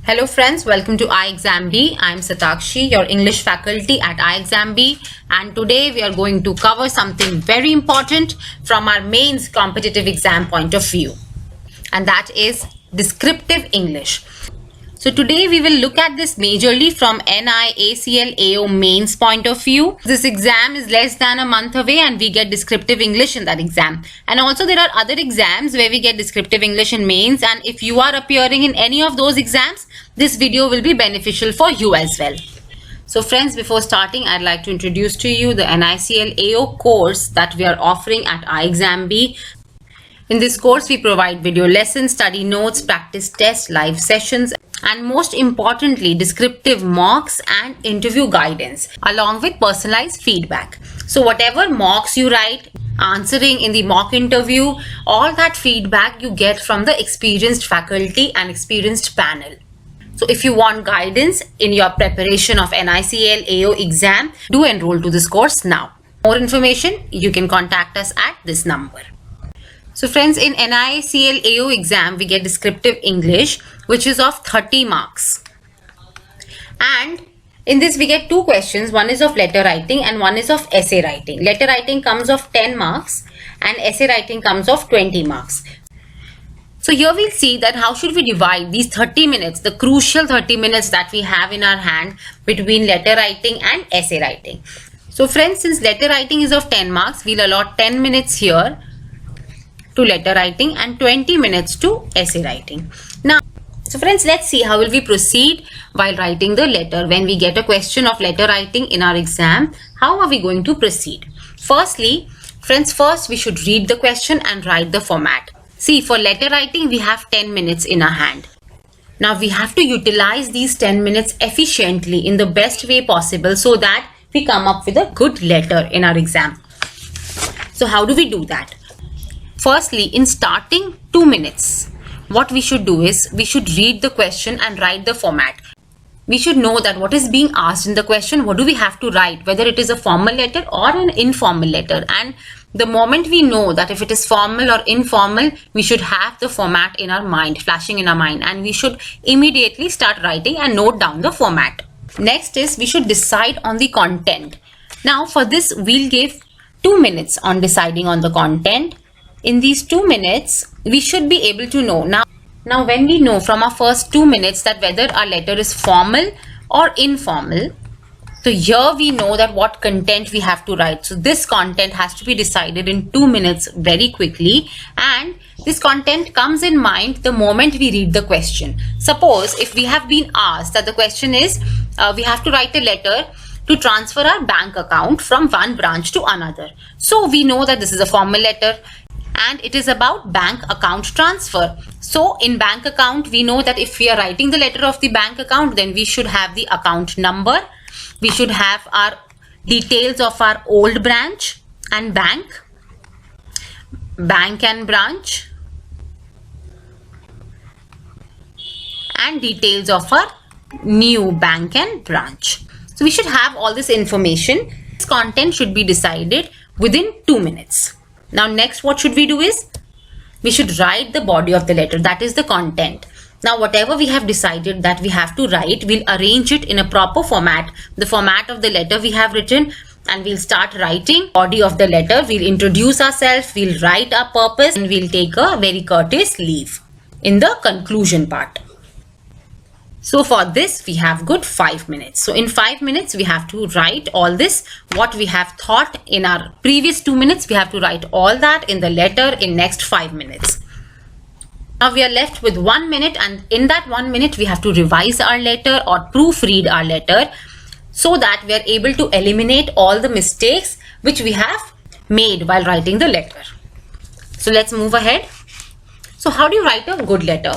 Hello friends, welcome to iExamB. I'm Satakshi, your English faculty at iExamB, and today we are going to cover something very important from our mains competitive exam point of view, and that is descriptive English. So today we will look at this majorly from NIACL AO mains point of view. This exam is less than a month away and we get descriptive English in that exam. And also there are other exams where we get descriptive English in mains, and if you are appearing in any of those exams, this video will be beneficial for you as well. So friends, before starting, I'd like to introduce to you the NIACL AO course that we are offering at iExamB. In this course, we provide video lessons, study notes, practice tests, live sessions, and most importantly, descriptive mocks and interview guidance, along with personalized feedback. So whatever mocks you write, answering in the mock interview, all that feedback you get from the experienced faculty and experienced panel. So if you want guidance in your preparation of NIACL AO exam, do enroll to this course now. For more information, you can contact us at this number. So friends, in NIACL AO exam, we get descriptive English, which is of 30 marks. And in this, we get two questions. One is of letter writing and one is of essay writing. Letter writing comes of 10 marks and essay writing comes of 20 marks. So here we'll see that how should we divide these 30 minutes, the crucial 30 minutes that we have in our hand between letter writing and essay writing. So friends, since letter writing is of 10 marks, we'll allot 10 minutes here to letter writing and 20 minutes to essay writing. Now, so friends, let's see how will we proceed while writing the letter. When we get a question of letter writing in our exam, how are we going to proceed? Firstly, friends, first we should read the question and write the format. See, for letter writing, we have 10 minutes in our hand. Now, we have to utilize these 10 minutes efficiently in the best way possible so that we come up with a good letter in our exam. So, how do we do that? Firstly, in starting 2 minutes, what we should do is we should read the question and write the format. We should know that what is being asked in the question, what do we have to write, whether it is a formal letter or an informal letter. And the moment we know that if it is formal or informal, we should have the format in our mind, flashing in our mind, and we should immediately start writing and note down the format. Next is we should decide on the content. Now for this, we'll give 2 minutes on deciding on the content. In these 2 minutes, we should be able to know. Now when we know from our first 2 minutes that whether our letter is formal or informal, so here we know that what content we have to write. So this content has to be decided in 2 minutes very quickly, and this content comes in mind the moment we read the question. Suppose if we have been asked that the question is, we have to write a letter to transfer our bank account from one branch to another. So we know that this is a formal letter and it is about bank account transfer. So in bank account, we know that if we are writing the letter of the bank account, then we should have the account number. We should have our details of our old branch and bank and branch, and details of our new bank and branch. So we should have all this information. This content should be decided within 2 minutes. Now next, what should we do is we should write the body of the letter, that is the content. Now whatever we have decided that we have to write, we'll arrange it in a proper format, the format of the letter we have written, and we'll start writing body of the letter. We'll introduce ourselves, we'll write our purpose, and we'll take a very courteous leave in the conclusion part. So for this, we have good 5 minutes. So in 5 minutes, we have to write all this, what we have thought in our previous 2 minutes, we have to write all that in the letter in next 5 minutes. Now we are left with 1 minute, and in that 1 minute, we have to revise our letter or proofread our letter so that we are able to eliminate all the mistakes which we have made while writing the letter. So let's move ahead. So how do you write a good letter?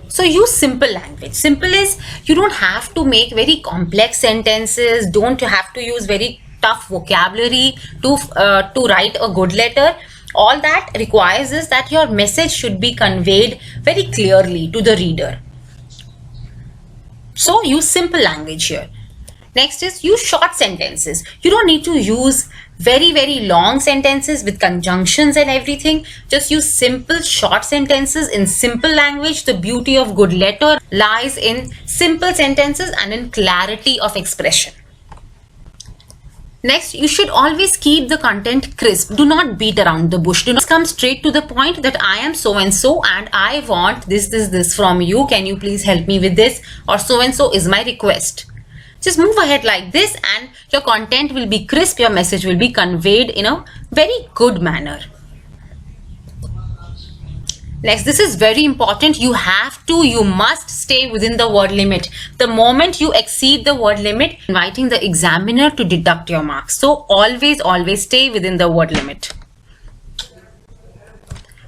So use simple language. Simple is you don't have to make very complex sentences, don't have to use very tough vocabulary to write a good letter. All that requires is that your message should be conveyed very clearly to the reader. So use simple language here. Next is use short sentences. You don't need to use very long sentences with conjunctions and everything. Just use simple short sentences in simple language. The beauty of good letter lies in simple sentences and in clarity of expression. Next, you should always keep the content crisp. Do not beat around the bush. Do not come straight to the point that I am so and so and I want this from you. Can you please help me with this? Or so and so is my request. Just move ahead like this and your content will be crisp. Your message will be conveyed in a very good manner. Next, this is very important. You must stay within the word limit. The moment you exceed the word limit, inviting the examiner to deduct your marks. So always stay within the word limit.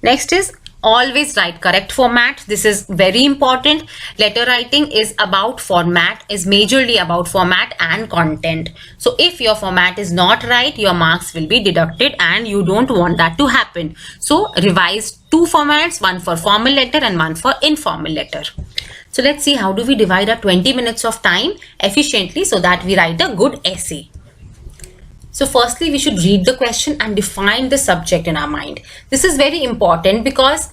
Next is always write correct format. This is very important. Letter writing is about format, is majorly about format and content. So if your format is not right, your marks will be deducted and you don't want that to happen. So revise two formats, one for formal letter and one for informal letter. So let's see how do we divide our 20 minutes of time efficiently so that we write a good essay. So firstly, we should read the question and define the subject in our mind. This is very important because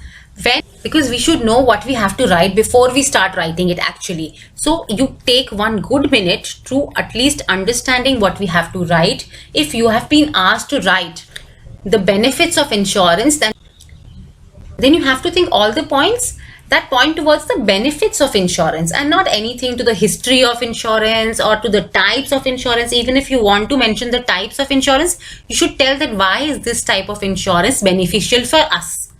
we should know what we have to write before we start writing it actually. So you take 1 good minute to at least understanding what we have to write. If you have been asked to write the benefits of insurance, then you have to think all the points that point towards the benefits of insurance and not anything to the history of insurance or to the types of insurance. Even if you want to mention the types of insurance, you should tell that why is this type of insurance beneficial for us.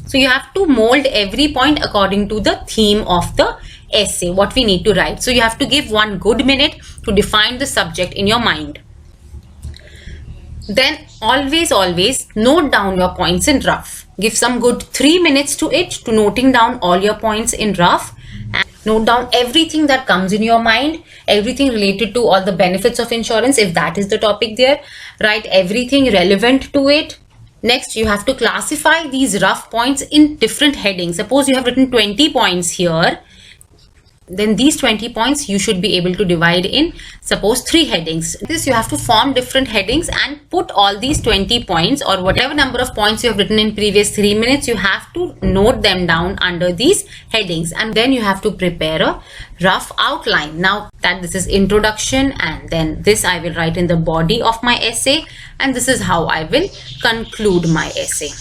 So you have to mold every point according to the theme of the essay, what we need to write. So you have to give 1 good minute to define the subject in your mind. Then always note down your points in rough. Give some good 3 minutes to it, to noting down all your points in rough, and note down everything that comes in your mind, everything related to all the benefits of insurance if that is the topic there. Write everything relevant to it. Next, you have to classify these rough points in different headings. Suppose you have written 20 points here. Then these 20 points you should be able to divide in, suppose 3 headings. This you have to form different headings and put all these 20 points or whatever number of points you have written in previous 3 minutes, you have to note them down under these headings, and then you have to prepare a rough outline. Now that this is introduction, and then this I will write in the body of my essay, and this is how I will conclude my essay.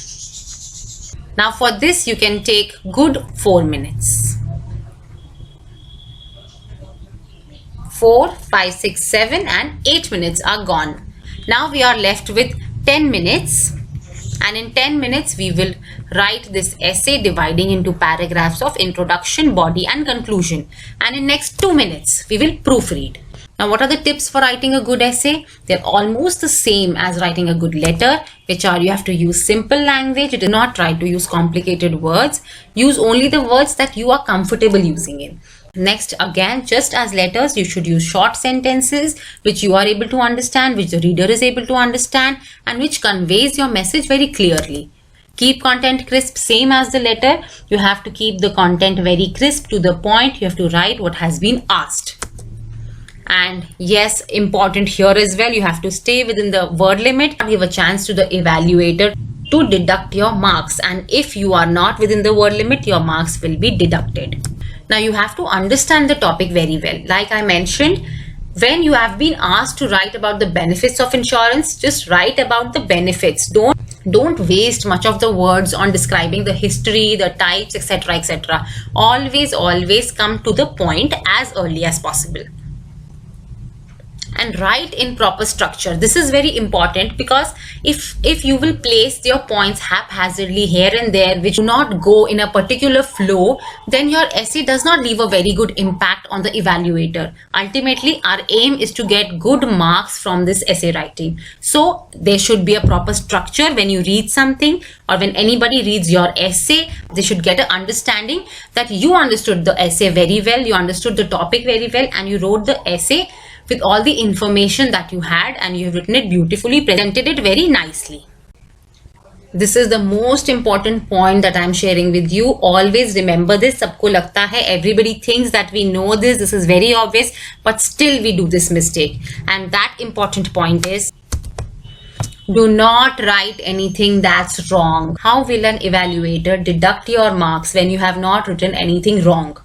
Now for this you can take good 4 minutes. 4, 5, 6, 7 and 8 minutes are gone. Now we are left with 10 minutes, and in 10 minutes we will write this essay dividing into paragraphs of introduction, body and conclusion, and in next 2 minutes we will proofread. Now what are the tips for writing a good essay? They're almost the same as writing a good letter, which are you have to use simple language. Do not try to use complicated words. Use only the words that you are comfortable using in. Next, again, just as letters, you should use short sentences which you are able to understand, which the reader is able to understand, and which conveys your message very clearly. Keep content crisp, same as the letter. You have to keep the content very crisp, to the point. You have to write what has been asked. And yes, important here as well, you have to stay within the word limit. Give a chance to the evaluator to deduct your marks, and if you are not within the word limit, your marks will be deducted. Now you have to understand the topic very well. Like I mentioned, when you have been asked to write about the benefits of insurance, just write about the benefits. Don't waste much of the words on describing the history, the types, etc., etc. Always come to the point as early as possible. And write in proper structure. This is very important, because if you will place your points haphazardly here and there, which do not go in a particular flow, then your essay does not leave a very good impact on the evaluator. Ultimately, our aim is to get good marks from this essay writing. So there should be a proper structure when you read something, or when anybody reads your essay, they should get an understanding that you understood the essay very well, you understood the topic very well, and you wrote the essay with all the information that you had, and you have written it beautifully, presented it very nicely. This is the most important point that I am sharing with you. Always remember this. Sabko lagta hai, everybody thinks that we know this. This is very obvious, but still we do this mistake. And that important point is, Do not write anything that's wrong. How will an evaluator deduct your marks when you have not written anything wrong?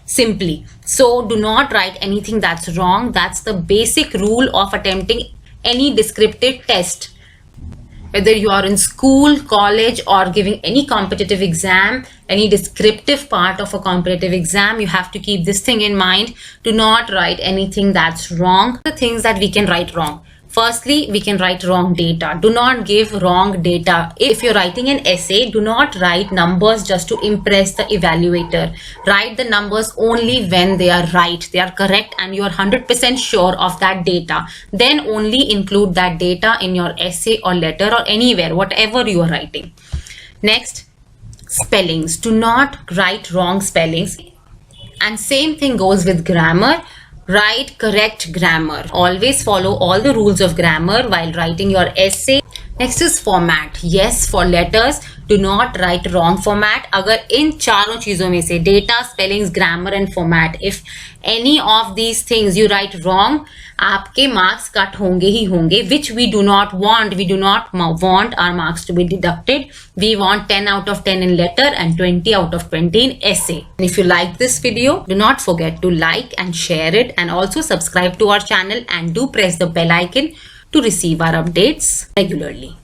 Simply. So do not write anything that's wrong. That's the basic rule of attempting any descriptive test. Whether you are in school, college, or giving any competitive exam, any descriptive part of a competitive exam, you have to keep this thing in mind. Do not write anything that's wrong. The things that we can write wrong. Firstly, we can write wrong data. Do not give wrong data. If you're writing an essay, do not write numbers just to impress the evaluator. Write the numbers only when they are right, they are correct, and you are 100% sure of that data. Then only include that data in your essay or letter or anywhere, whatever you are writing. Next, spellings. Do not write wrong spellings. And same thing goes with grammar. Write correct grammar. Always follow all the rules of grammar while writing your essay. Next is format. Yes, for letters, do not write wrong format. अगर इन चारों चीजों में से data, spellings, grammar and format, if any of these things you write wrong, आपके marks cut होंगे ही होंगे, which we do not want. We do not want our marks to be deducted. We want 10 out of 10 in letter and 20 out of 20 in essay. And if you like this video, do not forget to like and share it, and also subscribe to our channel and do press the bell icon to receive our updates regularly.